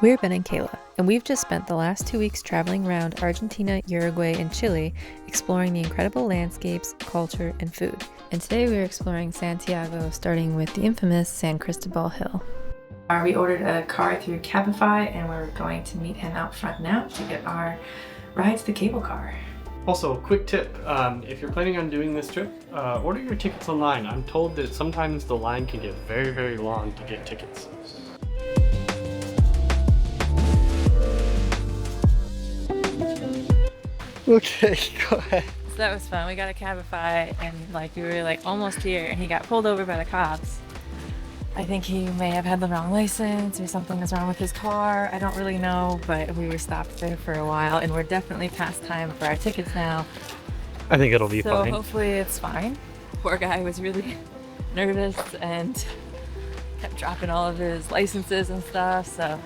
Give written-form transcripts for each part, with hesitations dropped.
We're Ben and Kayla, and we've just spent the last 2 weeks traveling around Argentina, Uruguay, and Chile, exploring the incredible landscapes, culture, and food. And today we're exploring Santiago, starting with the infamous San Cristobal Hill. We ordered a car through Cabify, and we're going to meet him out front now to get our ride to the cable car. Also, quick tip, if you're planning on doing this trip, order your tickets online. I'm told that sometimes the line can get very, very long to get tickets. Okay, go ahead. So that was fun. We got a Cabify, and we were almost here, and he got pulled over by the cops. I think he may have had the wrong license or something was wrong with his car. I don't really know, but we were stopped there for a while, and we're definitely past time for our tickets now. I think it'll be fine. So hopefully it's fine. Poor guy was really nervous and kept dropping all of his licenses and stuff, so.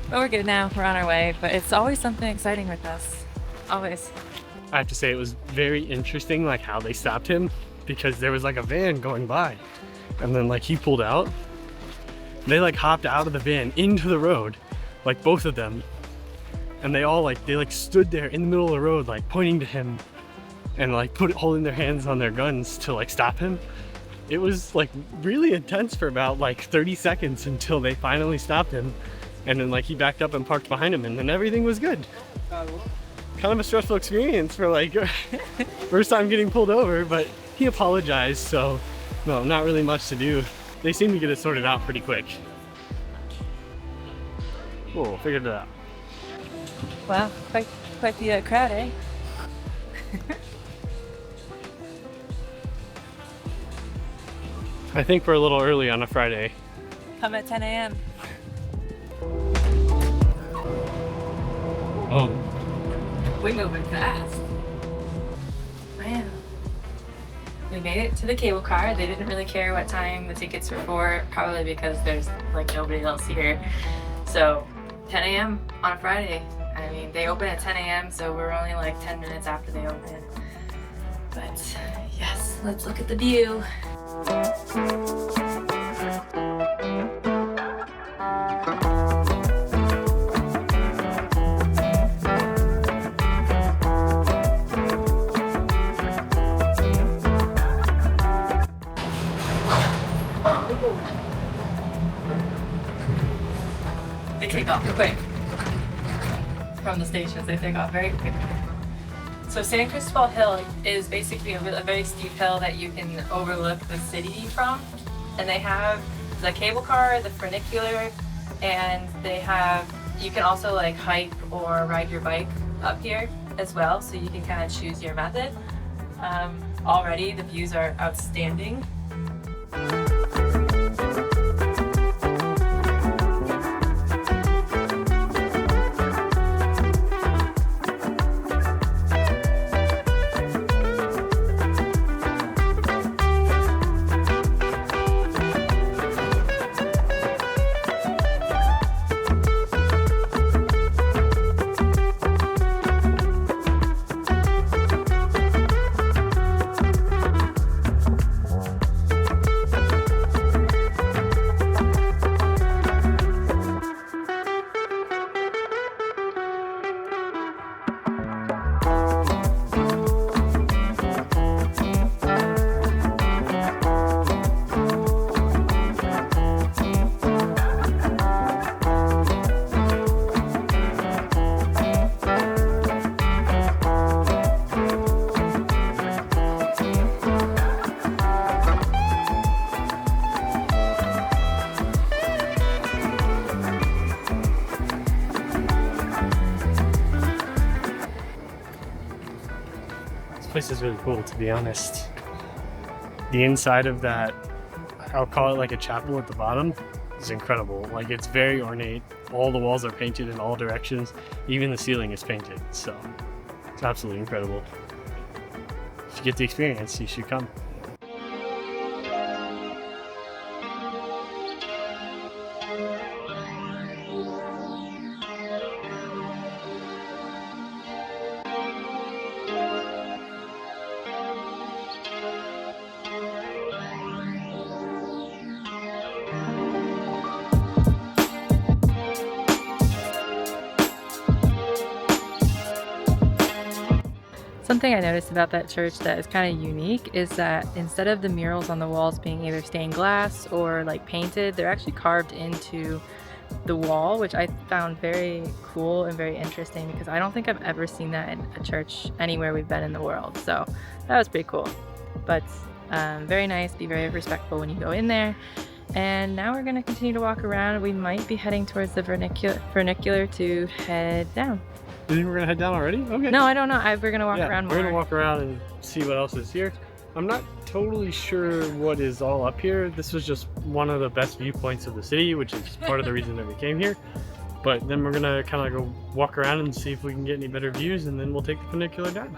But we're good now. We're on our way, but it's always something exciting with us. Always. I have to say it was very interesting how they stopped him, because there was a van going by, and then he pulled out. They hopped out of the van into the road, both of them, and they all they stood there in the middle of the road pointing to him and holding their hands on their guns to stop him. It was really intense for about 30 seconds until they finally stopped him, and then he backed up and parked behind him, and then everything was good. Kind of a stressful experience for first time getting pulled over, but he apologized, so no, not really much to do. They seem to get it sorted out pretty quick. Cool, figured it out. Well, quite the crowd, eh? I think we're a little early on a Friday. Come at 10 a.m. Oh. We're moving fast. Man. We made it to the cable car. They didn't really care what time the tickets were for, probably because there's nobody else here. So 10 a.m. on a Friday. I mean, they open at 10 a.m., so we're only 10 minutes after they open. But yes, let's look at the view. They take off quick from the stations. They take off very quick. So San Cristobal Hill is basically a very steep hill that you can overlook the city from. And they have the cable car, the funicular, and you can also hike or ride your bike up here as well. So you can kind of choose your method. Already the views are outstanding. This place is really cool, to be honest. The inside of that, I'll call it a chapel at the bottom, is incredible. It's very ornate. All the walls are painted in all directions. Even the ceiling is painted, so it's absolutely incredible. If you get the experience, you should come. Something I noticed about that church that is kind of unique is that instead of the murals on the walls being either stained glass or like painted, they're actually carved into the wall, which I found very cool and very interesting because I don't think I've ever seen that in a church anywhere we've been in the world. So that was pretty cool. But very nice, be very respectful when you go in there. And now we're gonna continue to walk around. We might be heading towards the funicular to head down. You think we're gonna head down already? Okay. No, I don't know. We're gonna walk around more. We're gonna walk around and see what else is here. I'm not totally sure what is all up here. This was just one of the best viewpoints of the city, which is part of the reason that we came here. But then we're gonna kind of go walk around and see if we can get any better views, and then we'll take the funicular down.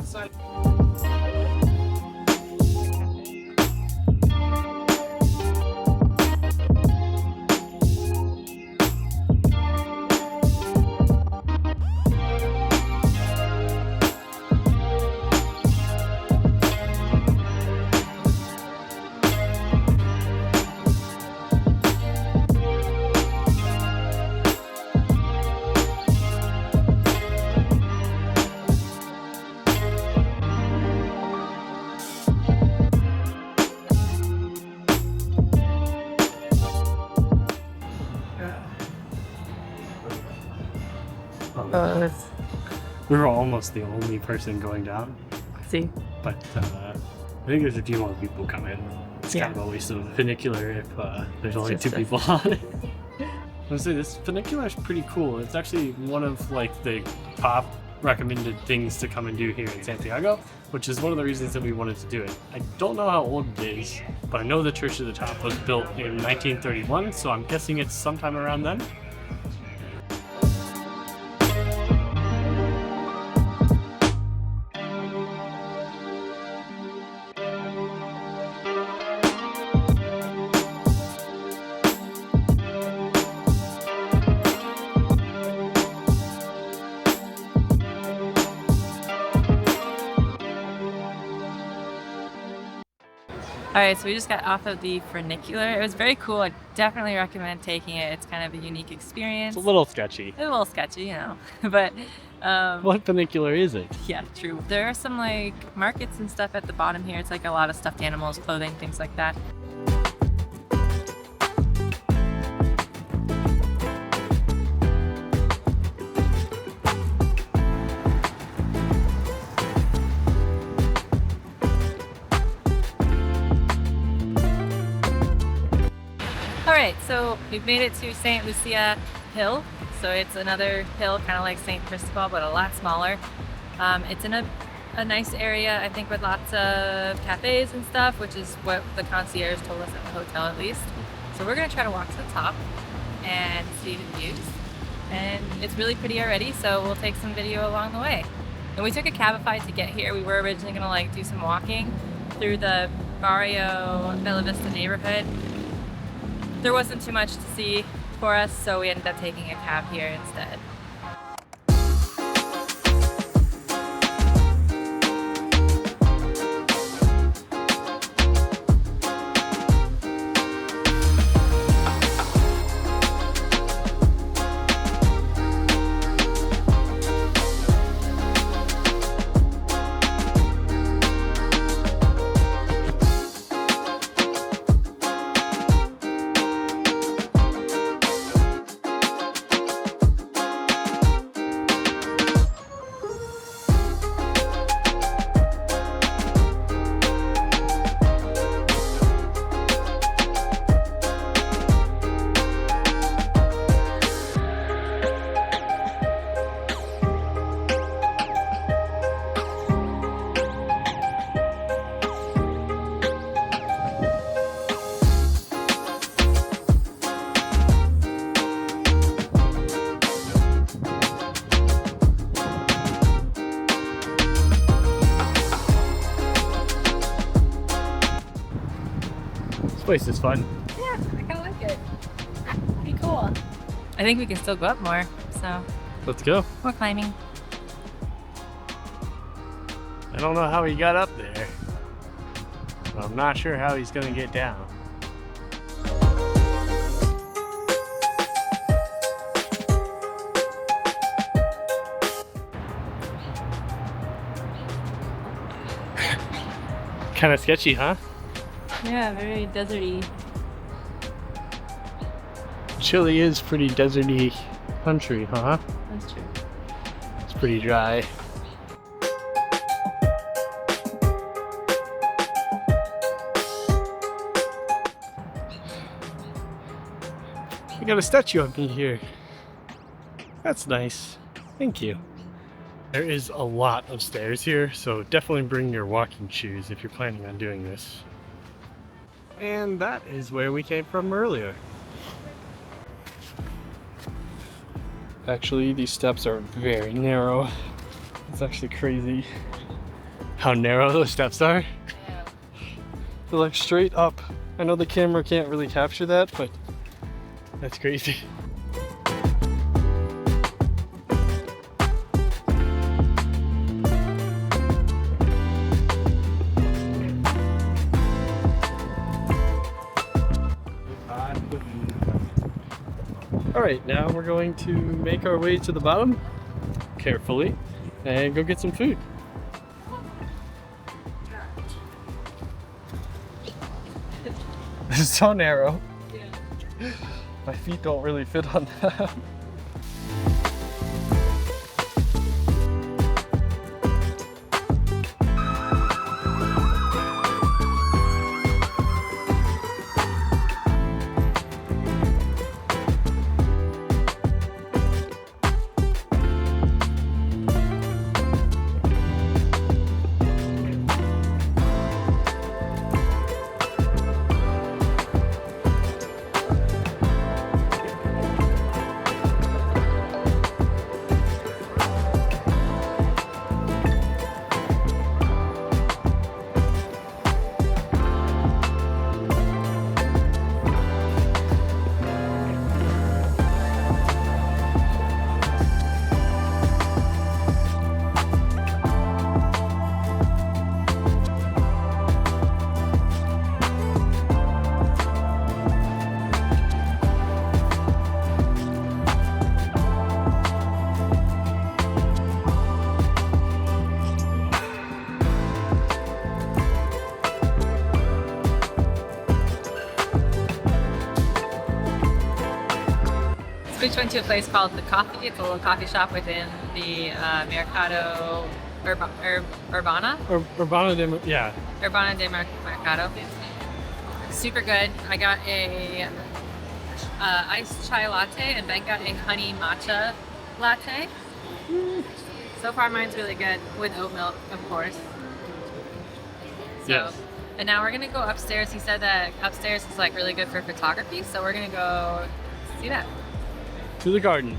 We were almost the only person going down. See? But I think there's a few more people coming. It's kind of a waste of funicular if there's only two people on it. I would say this funicular is pretty cool. It's actually one of like the top recommended things to come and do here in Santiago, which is one of the reasons that we wanted to do it. I don't know how old it is, but I know the church at the top was built in 1931, so I'm guessing it's sometime around then. Alright, so we just got off of the funicular. It was very cool. I definitely recommend taking it. It's kind of a unique experience. It's a little sketchy. A little sketchy, you know. But what funicular is it? Yeah, true. There are some like markets and stuff at the bottom here. It's like a lot of stuffed animals, clothing, things like that. Alright, so we've made it to St. Lucia Hill. So it's another hill, kind of like San Cristobal, but a lot smaller. It's in a nice area, I think, with lots of cafes and stuff, which is what the concierge told us at the hotel at least. So we're gonna try to walk to the top and see the views. And it's really pretty already, so we'll take some video along the way. And we took a Cabify to get here. We were originally gonna like do some walking through the Barrio Bella Vista neighborhood. There wasn't too much to see for us, so we ended up taking a cab here instead. This place is fun. Yeah, I kind of like it. Pretty cool. I think we can still go up more, so. Let's go. More climbing. I don't know how he got up there. I'm not sure how he's gonna get down. Kind of sketchy, huh? Yeah, very deserty. Chile is pretty deserty country, huh? That's true. It's pretty dry. We got a statue of me here. That's nice. Thank you. There is a lot of stairs here, so definitely bring your walking shoes if you're planning on doing this. And that is where we came from earlier. Actually, these steps are very narrow. It's actually crazy how narrow those steps are. They're like straight up. I know the camera can't really capture that, but that's crazy. Alright, now we're going to make our way to the bottom, carefully, and go get some food. This is so narrow. Yeah. My feet don't really fit on that. We just went to a place called The Coffee. It's a little coffee shop within the Mercado Urbana. Urbano de Mercado. Super good. I got a iced chai latte and Ben got a honey matcha latte. So far mine's really good with oat milk, of course. So, yes. And now we're gonna go upstairs. He said that upstairs is like really good for photography, so we're gonna go see that. To the garden.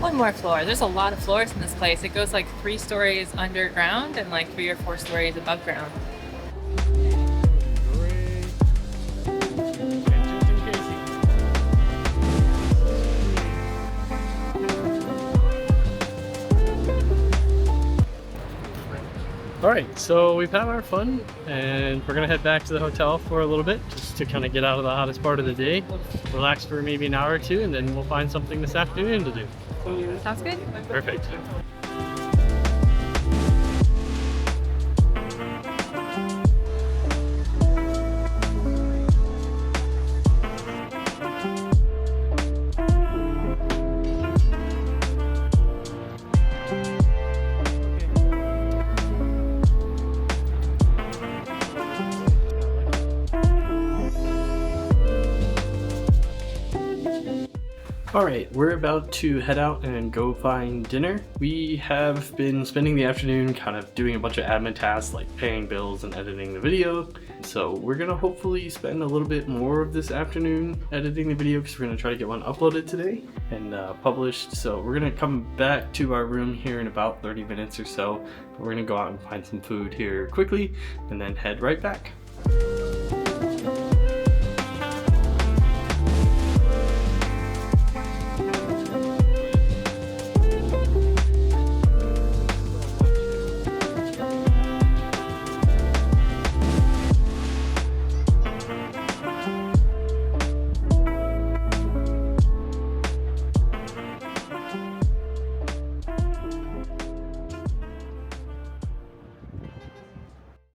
One more floor. There's a lot of floors in this place. It goes like 3 stories underground and like 3 or 4 stories above ground. Alright, so we've had our fun and we're gonna head back to the hotel for a little bit just to kind of get out of the hottest part of the day, relax for maybe an hour or two, and then we'll find something this afternoon to do. Sounds good. Perfect. Alright, we're about to head out and go find dinner. We have been spending the afternoon kind of doing a bunch of admin tasks like paying bills and editing the video. So we're gonna hopefully spend a little bit more of this afternoon editing the video because we're gonna try to get one uploaded today and published. So we're gonna come back to our room here in about 30 minutes or so. We're gonna go out and find some food here quickly and then head right back.